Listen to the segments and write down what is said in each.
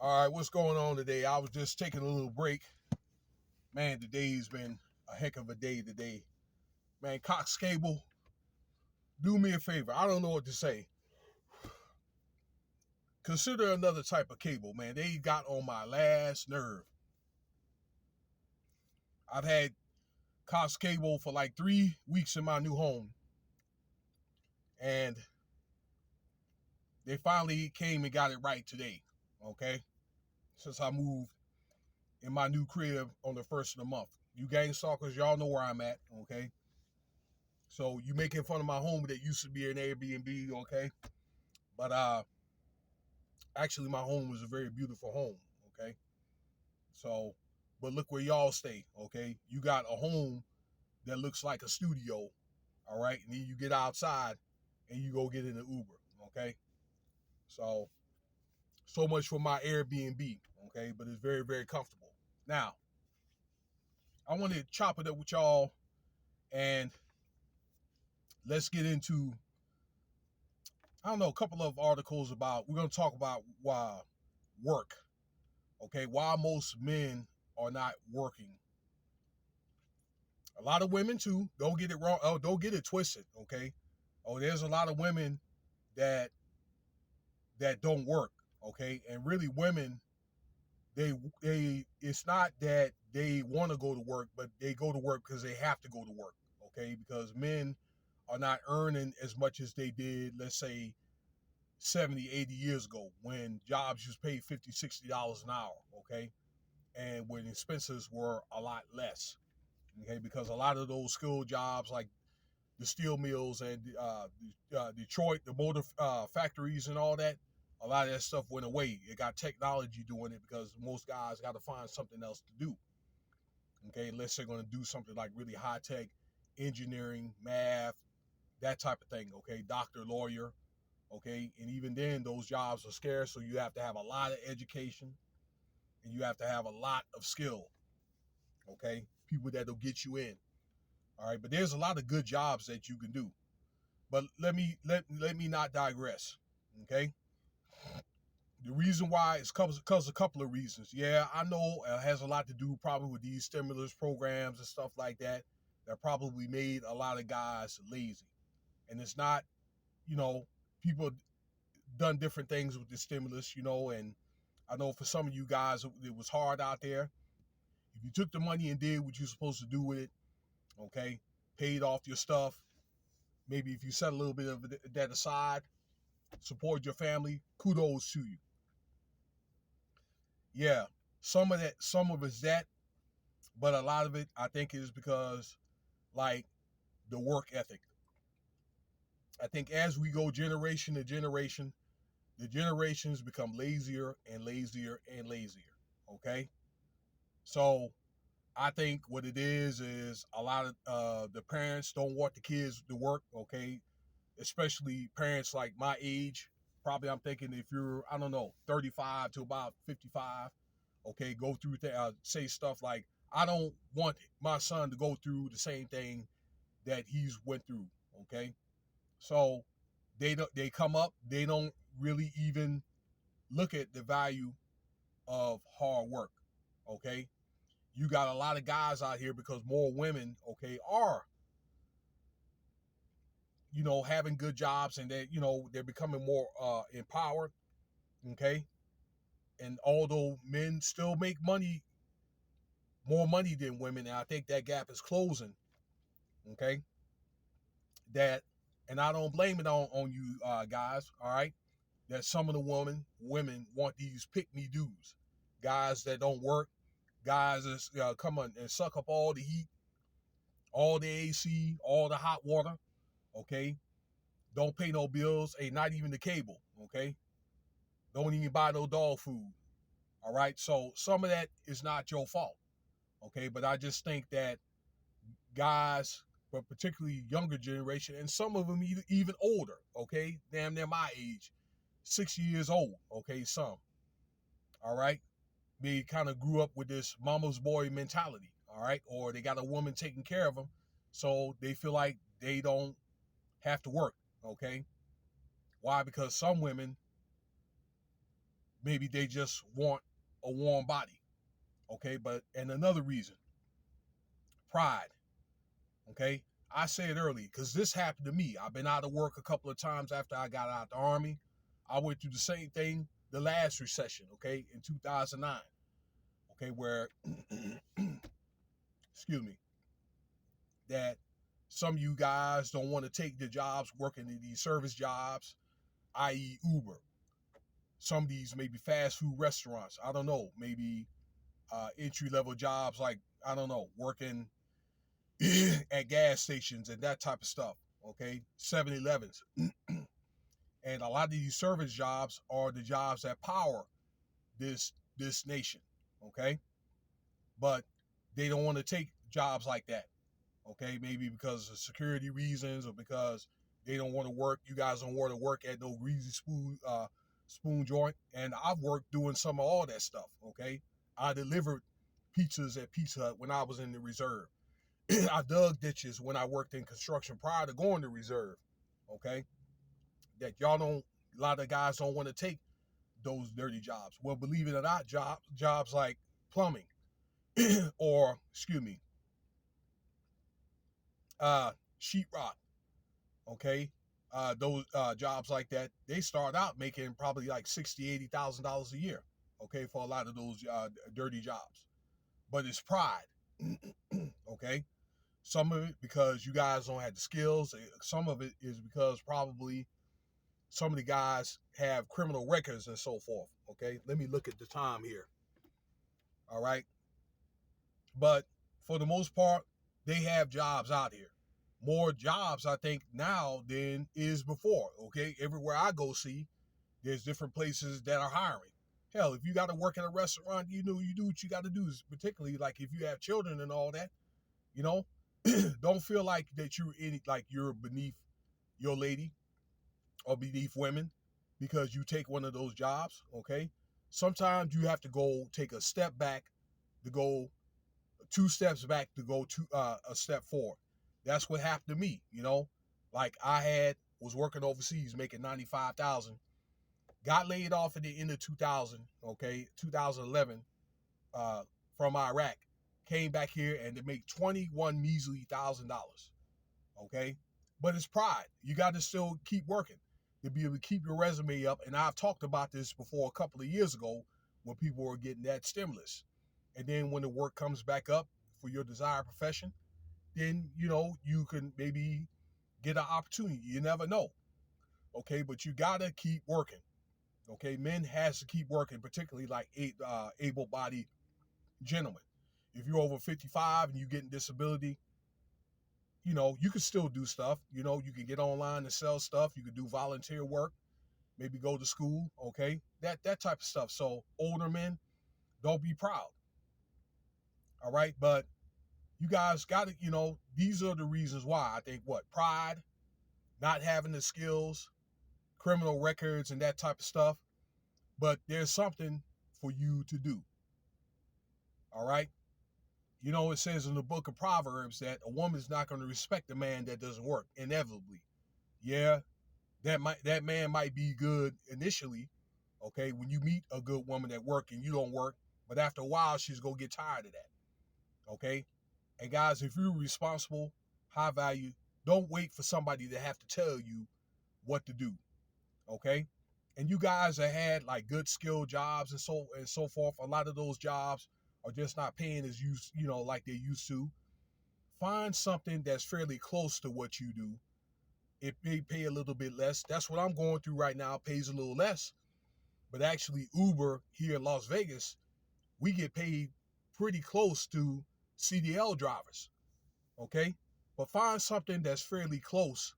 All right, what's going on today? I was just taking a little break. Man, today's been a heck of a day today. Man, Cox Cable, do me a favor. I don't know what to say. Consider another type of cable, man. They got on my last nerve. I've had Cox Cable for like 3 weeks in my new home. And they finally came and got it right today. Okay? Since I moved in my new crib on the first of the month. You gang stalkers, y'all know where I'm at, okay? So you making fun of my home that used to be an Airbnb, okay? But actually my home was a very beautiful home, okay? So, but look where y'all stay, okay? You got a home that looks like a studio, all right? And then you get outside and you go get in an Uber, okay? So, so much for my Airbnb, okay? But it's very, very comfortable. Now, I want to chop it up with y'all and let's get into, I don't know, a couple of articles about, we're going to talk about work, okay? Why most men are not working. A lot of women too, don't get it wrong. Oh, don't get it twisted, okay? Oh, there's a lot of women that don't work, okay? And really women, they it's not that they want to go to work, but they go to work because they have to go to work, okay? Because men are not earning as much as they did, let's say 70, 80 years ago when jobs used to pay $50, $60 an hour, okay? And when expenses were a lot less, okay? Because a lot of those skilled jobs like the steel mills and Detroit, the motor factories and all that, a lot of that stuff went away. It got technology doing it because most guys got to find something else to do, okay? Unless they're going to do something like really high-tech engineering, math, that type of thing, okay? Doctor, lawyer, okay? And even then, those jobs are scarce, so you have to have a lot of education and you have to have a lot of skill, okay? People that'll get you in, all right? But there's a lot of good jobs that you can do. But let me not digress, okay? The reason why is because a couple of reasons. Yeah, I know it has a lot to do probably with these stimulus programs and stuff like that that probably made a lot of guys lazy. And it's not, you know, people done different things with the stimulus, and I know for some of you guys it was hard out there. If you took the money and did what you're supposed to do with it, okay, paid off your stuff, maybe if you set a little bit of that aside, support your family, kudos to you. Yeah, some of it's that, but a lot of it I think is because like the work ethic. I think as we go generation to generation, the generations become lazier and lazier and lazier. Okay, so I think what it is a lot of the parents don't want the kids to work. Okay, especially parents like my age. Probably I'm thinking if you're, I don't know, 35 to about 55, okay, go through say stuff like, I don't want my son to go through the same thing that he's went through, okay? So they come up, they don't really even look at the value of hard work, okay? You got a lot of guys out here because more women, okay, are having good jobs and they're becoming more empowered, okay? And although men still make more money than women, and I think that gap is closing, okay? That, and I don't blame it on you guys, all right? That some of the women want these pick me dudes, guys that don't work, guys that come on and suck up all the heat, all the AC, all the hot water, okay? Don't pay no bills, ain't not even the cable, okay? Don't even buy no dog food, all right? So some of that is not your fault, okay? But I just think that guys, but particularly younger generation, and some of them even older, okay? Damn near my age, 60 years old, okay? Some, all right? They kind of grew up with this mama's boy mentality, all right? Or they got a woman taking care of them, so they feel like they don't have to work, okay? Why? Because some women maybe they just want a warm body. Okay, but and another reason, pride. Okay, I said early because this happened to me. I've been out of work a couple of times after I got out the army. I went through the same thing the last recession, okay, in 2009, okay, where, excuse me, that some of you guys don't want to take the jobs working in these service jobs, i.e., Uber. Some of these maybe fast food restaurants. I don't know, maybe entry level jobs like, I don't know, working at gas stations and that type of stuff, okay, 7-Elevens. And a lot of these service jobs are the jobs that power this nation, okay? But they don't want to take jobs like that, okay? Maybe because of security reasons or because they don't want to work. You guys don't want to work at no greasy spoon joint. And I've worked doing some of all that stuff, okay? I delivered pizzas at Pizza Hut when I was in the reserve. I dug ditches when I worked in construction prior to going to reserve, okay? That y'all don't, a lot of guys don't want to take those dirty jobs. Well, believe it or not, jobs like plumbing or, excuse me, sheetrock, okay? Those jobs like that, they start out making probably like $60,000, $80,000 a year, okay, for a lot of those dirty jobs. But it's pride, okay? Some of it because you guys don't have the skills. Some of it is because probably some of the guys have criminal records and so forth. Okay, let me look at the time here. All right, but for the most part, they have jobs out here. More jobs, I think, now than is before. Okay, everywhere I go, see, there's different places that are hiring. Hell, if you got to work in a restaurant, you know, you do what you got to do. Particularly like if you have children and all that, you know, don't feel like that you're beneath your lady or beneath women because you take one of those jobs, okay? Sometimes you have to go take a step back to go 2 steps back to go a step forward. That's what happened to me, you know? Like was working overseas making 95,000, got laid off at the end of 2000, okay, 2011 from Iraq, came back here and to make 21 measly $1,000, okay? But it's pride. You got to still keep working to be able to keep your resume up. And I've talked about this before a couple of years ago when people were getting that stimulus. And then when the work comes back up for your desired profession, then, you know, you can maybe get an opportunity. You never know, okay? But you got to keep working, okay? Men has to keep working, particularly like able-bodied gentlemen. If you're over 55 and you getting disability, you know, you can still do stuff. You know, you can get online and sell stuff. You can do volunteer work, maybe go to school, okay? That type of stuff. So older men, don't be proud. All right. But you guys got to, you know, these are the reasons why. I think pride, not having the skills, criminal records and that type of stuff. But there's something for you to do. All right. You know, it says in the book of Proverbs that a woman's not going to respect a man that doesn't work, inevitably. Yeah, that man might be good initially, okay, when you meet a good woman at work and you don't work, but after a while, she's going to get tired of that, okay? And guys, if you're responsible, high value, don't wait for somebody to have to tell you what to do, okay? And you guys that had like good skill jobs and so forth, a lot of those jobs are just not paying as you know, like they used to. Find something that's fairly close to what you do. It may pay a little bit less. That's what I'm going through right now. It pays a little less. But actually, Uber here in Las Vegas, we get paid pretty close to CDL drivers. Okay? But find something that's fairly close,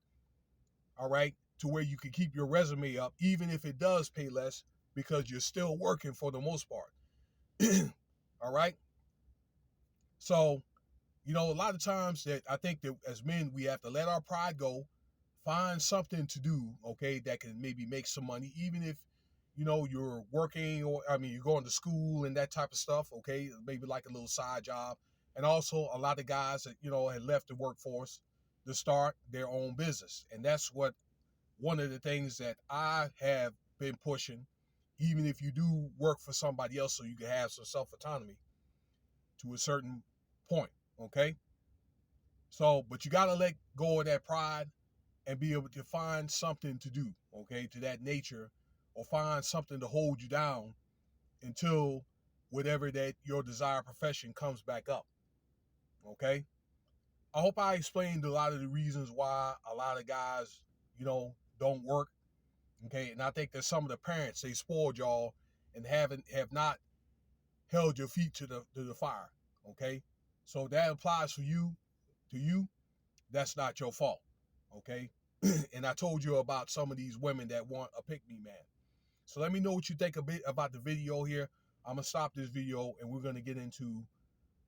all right, to where you can keep your resume up, even if it does pay less, because you're still working for the most part. All right? So, you know, a lot of times that I think that as men, we have to let our pride go, find something to do, okay, that can maybe make some money, even if, you know, you're working or, I mean, you're going to school and that type of stuff, okay, maybe like a little side job. And also a lot of guys that, you know, had left the workforce to start their own business. And that's what one of the things that I have been pushing even if you do work for somebody else so you can have some self-autonomy to a certain point, okay? So, but you got to let go of that pride and be able to find something to do, okay, to that nature, or find something to hold you down until whatever that your desired profession comes back up, okay? I hope I explained a lot of the reasons why a lot of guys, don't work, okay? And I think that some of the parents, they spoiled y'all and have not held your feet to the fire, okay? So that applies for you, to you. That's not your fault, okay? And I told you about some of these women that want a pick-me man. So let me know what you think a bit about the video here. I'm going to stop this video and we're going to get into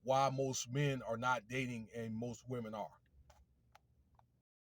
why most men are not dating and most women are.